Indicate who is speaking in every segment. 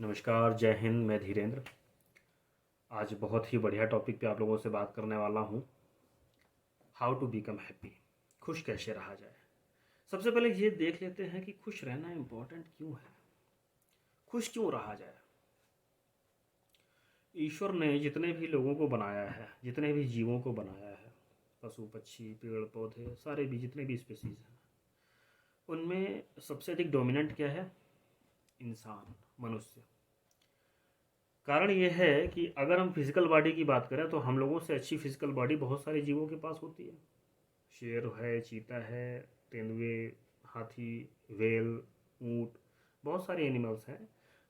Speaker 1: नमस्कार, जय हिंद। मैं धीरेन्द्र आज बहुत ही बढ़िया टॉपिक पे आप लोगों से बात करने वाला हूँ। हाउ टू बिकम हैप्पी, खुश कैसे रहा जाए। सबसे पहले ये देख लेते हैं कि खुश रहना इम्पोर्टेंट क्यों है, खुश क्यों रहा जाए। ईश्वर ने जितने भी लोगों को बनाया है, जितने भी जीवों को बनाया है, पशु पक्षी पेड़ पौधे सारे भी जितने भी स्पीसीज हैं, उनमें सबसे अधिक डोमिनेंट क्या है? इंसान, मनुष्य। कारण ये है कि अगर हम फिजिकल बॉडी की बात करें तो हम लोगों से अच्छी फिजिकल बॉडी बहुत सारे जीवों के पास होती है। शेर है, चीता है, तेंदुए, हाथी, वेल, ऊंट, बहुत सारे एनिमल्स हैं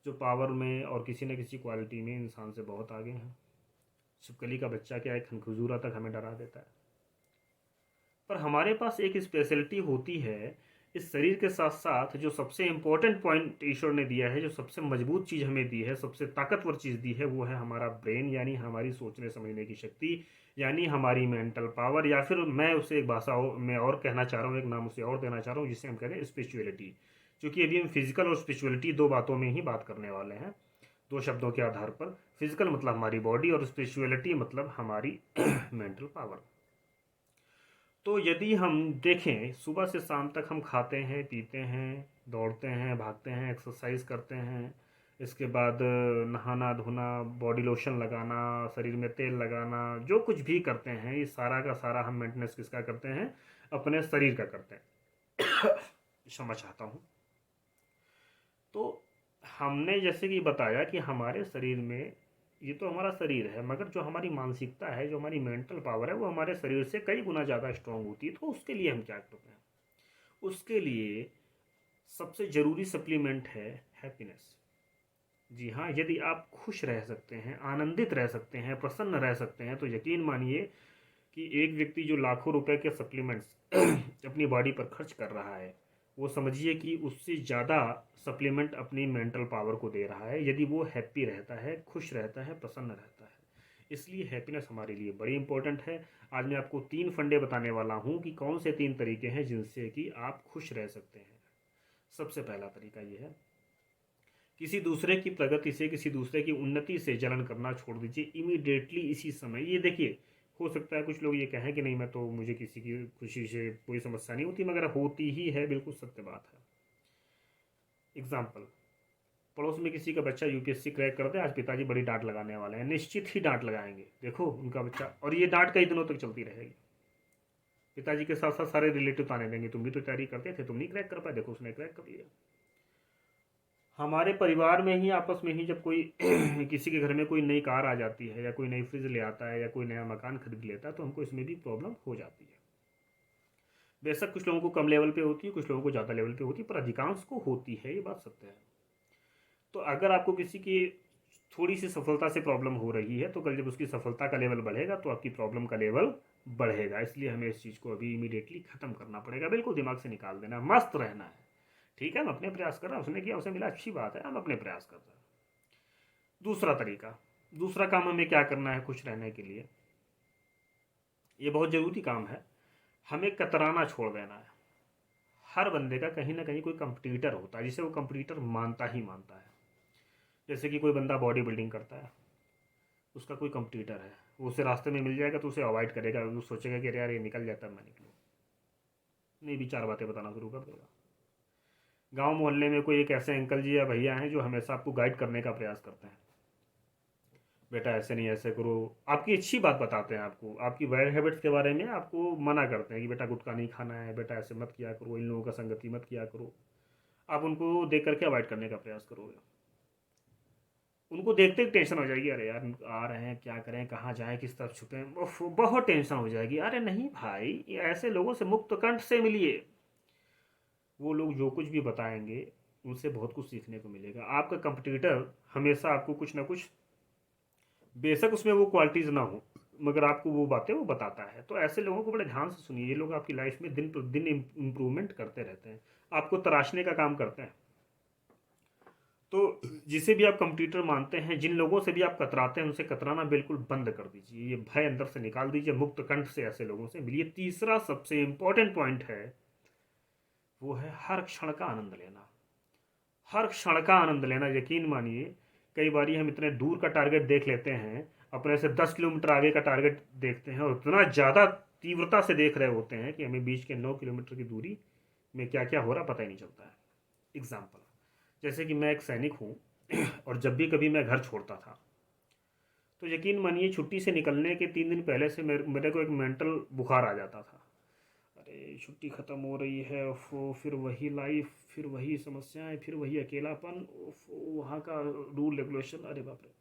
Speaker 1: जो पावर में और किसी न किसी क्वालिटी में इंसान से बहुत आगे हैं। छिपकली का बच्चा क्या है, खनखजूरा तक हमें डरा देता है। पर हमारे पास एक स्पेशलिटी होती है इस शरीर के साथ साथ, जो सबसे इम्पोर्टेंट पॉइंट ईश्वर ने दिया है, जो सबसे मजबूत चीज़ हमें दी है, सबसे ताकतवर चीज़ दी है, वो है हमारा ब्रेन, यानी हमारी सोचने समझने की शक्ति, यानी हमारी मेंटल पावर, या फिर मैं उसे एक भाषा में और कहना चाह रहा हूँ, एक नाम उसे और देना चाह रहा हूँ, जिसे हम कहते हैं स्पिरिचुअलिटी। क्योंकि अभी हम फिजिकल और स्पिरिचुअलिटी दो बातों में ही बात करने वाले हैं, दो शब्दों के आधार पर। फिजिकल मतलब हमारी बॉडी और स्पिरिचुअलिटी मतलब हमारी मेंटल पावर। तो यदि हम देखें, सुबह से शाम तक हम खाते हैं, पीते हैं, दौड़ते हैं, भागते हैं, एक्सरसाइज करते हैं, इसके बाद नहाना धोना, बॉडी लोशन लगाना, शरीर में तेल लगाना, जो कुछ भी करते हैं, ये सारा का सारा हम मेंटेनेंस किसका करते हैं? अपने शरीर का करते हैं। क्षमा चाहता हूँ। तो हमने जैसे कि बताया कि हमारे शरीर में, ये तो हमारा शरीर है, मगर जो हमारी मानसिकता है, जो हमारी मेंटल पावर है, वो हमारे शरीर से कई गुना ज़्यादा स्ट्रांग होती है। तो उसके लिए हम क्या करते हैं? उसके लिए सबसे ज़रूरी सप्लीमेंट है हैप्पीनेस। जी हाँ, यदि आप खुश रह सकते हैं, आनंदित रह सकते हैं, प्रसन्न रह सकते हैं, तो यकीन मानिए कि एक व्यक्ति जो लाखों रुपए के सप्लीमेंट्स अपनी बॉडी पर खर्च कर रहा है, वो समझिए कि उससे ज़्यादा सप्लीमेंट अपनी मेंटल पावर को दे रहा है, यदि वो हैप्पी रहता है, खुश रहता है, प्रसन्न रहता है। इसलिए हैप्पीनेस हमारे लिए बड़ी इंपॉर्टेंट है। आज मैं आपको 3 फंडे बताने वाला हूँ कि कौन से 3 तरीके हैं जिनसे कि आप खुश रह सकते हैं। सबसे पहला तरीका ये है, किसी दूसरे की प्रगति से, किसी दूसरे की उन्नति से जलन करना छोड़ दीजिए इमीडिएटली, इसी समय। ये देखिए, हो सकता है कुछ लोग ये कहें कि नहीं, मैं तो, मुझे किसी की खुशी से कोई समस्या नहीं होती, मगर होती ही है, बिल्कुल सत्य बात है। एग्जाम्पल, पड़ोस में किसी का बच्चा यूपीएससी क्रैक करते हैं, आज पिताजी बड़ी डांट लगाने वाले हैं, निश्चित ही डांट लगाएंगे। देखो उनका बच्चा, और ये डांट कई दिनों तक चलती रहेगी। पिताजी के साथ साथ सारे रिलेटिव ताने देंगे, तुम भी तो तैयारी करते थे, तुम नहीं क्रैक कर पाए, देखो उसने क्रैक कर लिया। हमारे परिवार में ही, आपस में ही, जब कोई किसी के घर में कोई नई कार आ जाती है, या कोई नई फ्रिज ले आता है, या कोई नया मकान खरीद लेता है, तो हमको इसमें भी प्रॉब्लम हो जाती है। बेशक कुछ लोगों को कम लेवल पे होती है, कुछ लोगों को ज़्यादा लेवल पे होती है, पर अधिकांश को होती है, ये बात सत्य है। तो अगर आपको किसी की थोड़ी सी सफलता से प्रॉब्लम हो रही है, तो कल जब उसकी सफलता का लेवल बढ़ेगा तो आपकी प्रॉब्लम का लेवल बढ़ेगा। इसलिए हमें इस चीज़ को अभी इमीडिएटली ख़त्म करना पड़ेगा, बिल्कुल दिमाग से निकाल देना, मस्त रहना है। ठीक है, हम अपने प्रयास कर रहे हैं, उसने किया, उसे मिला, अच्छी बात है, हम अपने प्रयास कर रहे हैं। दूसरा तरीका, दूसरा काम हमें क्या करना है खुश रहने के लिए? ये बहुत ज़रूरी काम है। हमें कतराना छोड़ देना है। हर बंदे का कहीं ना कहीं कोई कंपटीटर होता है, जिसे वो कंपटीटर मानता ही मानता है। जैसे कि कोई बंदा बॉडी बिल्डिंग करता है, उसका कोई कंपटीटर है, वो उसे रास्ते में मिल जाएगा तो उसे अवॉइड करेगा, वो सोचेगा कि अरे यार ये निकल जाता है, मैं निकलूँ नहीं, भी 4 बातें बताना शुरू कर देगा। गांव मोहल्ले में कोई एक ऐसे अंकल जी या भैया हैं जो हमेशा आपको गाइड करने का प्रयास करते हैं, बेटा ऐसे नहीं, ऐसे करो। आपकी अच्छी बात बताते हैं, आपको आपकी बैड हैबिट्स के बारे में आपको मना करते हैं कि बेटा गुटखा नहीं खाना है, बेटा ऐसे मत किया करो, इन लोगों का संगति मत किया करो। आप उनको देख करके अवॉइड करने का प्रयास करोगे, उनको देखते ही टेंशन हो जाएगी, अरे यार आ रहे हैं, क्या करें, कहाँ जाएं, किस तरफ छुपें, बहुत टेंशन हो जाएगी। अरे नहीं भाई, ये ऐसे लोगों से मुक्त कंठ से मिलिए। वो लोग जो कुछ भी बताएंगे, उनसे बहुत कुछ सीखने को मिलेगा। आपका कंपटीटर हमेशा आपको कुछ ना कुछ, बेशक उसमें वो क्वालिटीज़ ना हो, मगर आपको वो बातें वो बताता है। तो ऐसे लोगों को बड़े ध्यान से सुनिए, ये लोग आपकी लाइफ में दिन प्रतिदिन इम्प्रूवमेंट करते रहते हैं, आपको तराशने का काम करते हैं। तो जिसे भी आप कंप्यूटर मानते हैं, जिन लोगों से भी आप कतराते हैं, उनसे कतराना बिल्कुल बंद कर दीजिए, ये भय अंदर से निकाल दीजिए, मुक्त कंठ से ऐसे लोगों से मिलिए। तीसरा सबसे इंपॉर्टेंट पॉइंट है, वो है हर क्षण का आनंद लेना। हर क्षण का आनंद लेना, यकीन मानिए, कई बारी हम इतने दूर का टारगेट देख लेते हैं, अपने से 10 किलोमीटर आगे का टारगेट देखते हैं और इतना ज़्यादा तीव्रता से देख रहे होते हैं कि हमें बीच के 9 किलोमीटर की दूरी में क्या क्या हो रहा पता ही नहीं चलता है। एग्जाम्पल, जैसे कि मैं एक सैनिक हूँ और जब भी कभी मैं घर छोड़ता था तो यकीन मानिए छुट्टी से निकलने के 3 दिन पहले से मेरे को एक मेंटल बुखार आ जाता था। अरे छुट्टी ख़त्म हो रही है, फिर वही लाइफ, फिर वही समस्याएं, फिर वही अकेलापन, वहाँ का रूल रेगुलेशन, अरे बाप रे।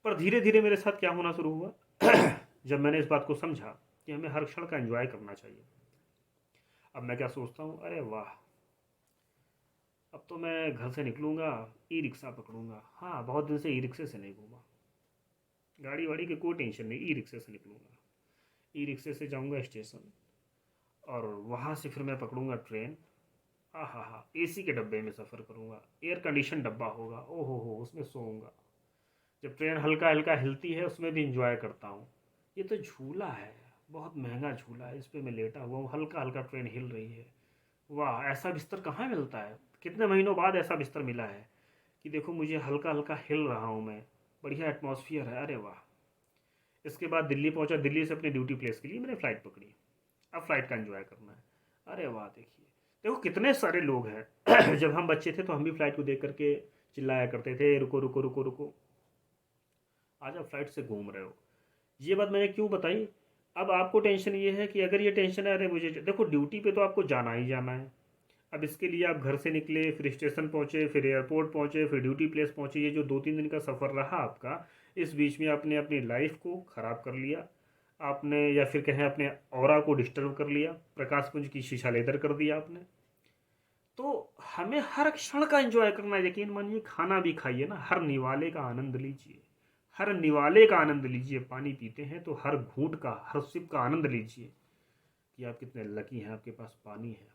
Speaker 1: पर धीरे धीरे मेरे साथ क्या होना शुरू हुआ जब मैंने इस बात को समझा कि हमें हर क्षण का एंजॉय करना चाहिए। अब मैं क्या सोचता हूँ, अरे वाह, अब तो मैं घर से निकलूँगा, ई रिक्शा पकड़ूंगा। हाँ, बहुत दिन से ई रिक्शे से नहीं घूमा, गाड़ी वाड़ी की कोई टेंशन नहीं, ई रिक्शे से निकलूँगा। ई रिक्शे से जाऊँगा स्टेशन और वहाँ से फिर मैं पकड़ूँगा ट्रेन। हाँ हाँ हाँ, एसी के डब्बे में सफ़र करूँगा, एयर कंडीशन डब्बा होगा, ओहो हो, उसमें सोऊंगा। जब ट्रेन हल्का हल्का हिलती है उसमें भी इंजॉय करता हूँ। ये तो झूला है, बहुत महंगा झूला है, इस पे मैं लेटा हुआ हूँ, हल्का हल्का ट्रेन हिल रही है। वाह, ऐसा बिस्तर कहाँ मिलता है, कितने महीनों बाद ऐसा बिस्तर मिला है कि देखो मुझे हल्का हल्का हिल रहा हूँ मैं, बढ़िया एटमॉस्फियर है, अरे वाह। इसके बाद दिल्ली पहुंचा, दिल्ली से अपनी ड्यूटी प्लेस के लिए मैंने फ़्लाइट पकड़ी। अब फ्लाइट का एंजॉय करना है। अरे वाह, देखिए, देखो कितने सारे लोग हैं जब हम बच्चे थे तो हम भी फ्लाइट को देख करके चिल्लाया करते थे, रुको रुको रुको रुको। आज आप फ्लाइट से घूम रहे हो। ये बात मैंने क्यों बताई, अब आपको टेंशन ये है कि अगर ये टेंशन है, अरे मुझे देखो ड्यूटी पे तो आपको जाना ही जाना है। अब इसके लिए आप घर से निकले, फिर स्टेशन पहुंचे, फिर एयरपोर्ट पहुंचे, फिर ड्यूटी प्लेस पहुंचे, ये जो 2-3 दिन का सफ़र रहा आपका, इस बीच में आपने अपनी लाइफ को ख़राब कर लिया आपने, या फिर कहें अपने ऑरा को डिस्टर्ब कर लिया, प्रकाश पुंज की शीशा लेदर कर दिया आपने। तो हमें हर क्षण का एंजॉय करना है। यकीन मानिए, खाना भी खाइए ना, हर निवाले का आनंद लीजिए, हर निवाले का आनंद लीजिए। पानी पीते हैं तो हर घूंट का, हर सिप का आनंद लीजिए कि आप कितने लकी हैं, आपके पास पानी है।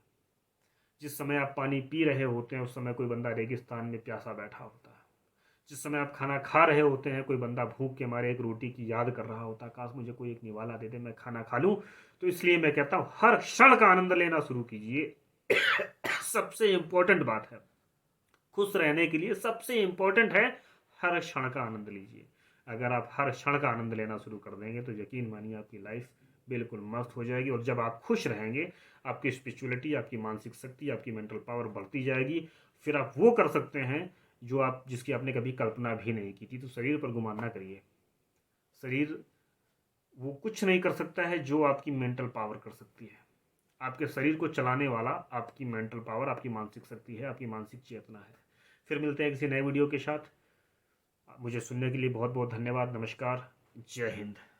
Speaker 1: जिस समय आप पानी पी रहे होते हैं उस समय कोई बंदा रेगिस्तान में प्यासा बैठा होता है। जिस समय आप खाना खा रहे होते हैं कोई बंदा भूख के मारे एक रोटी की याद कर रहा होता है, काश मुझे कोई एक निवाला दे दे, मैं खाना खा लूं। तो इसलिए मैं कहता हूं हर क्षण का आनंद लेना शुरू कीजिए। सबसे इंपॉर्टेंट बात है, खुश रहने के लिए सबसे इंपॉर्टेंट है हर क्षण का आनंद लीजिए। अगर आप हर क्षण का आनंद लेना शुरू कर देंगे तो यकीन मानिए आपकी लाइफ बिल्कुल मस्त हो जाएगी। और जब आप खुश रहेंगे, आपकी स्पिरिचुअलिटी, आपकी मानसिक शक्ति, आपकी मेंटल पावर बढ़ती जाएगी। फिर आप वो कर सकते हैं जो आप, जिसकी आपने कभी कल्पना भी नहीं की थी। तो शरीर पर गुमान ना करिए, शरीर वो कुछ नहीं कर सकता है जो आपकी मेंटल पावर कर सकती है। आपके शरीर को चलाने वाला आपकी मेंटल पावर, आपकी मानसिक शक्ति है, आपकी मानसिक चेतना है। फिर मिलते हैं किसी नए वीडियो के साथ। मुझे सुनने के लिए बहुत बहुत धन्यवाद। नमस्कार, जय हिंद।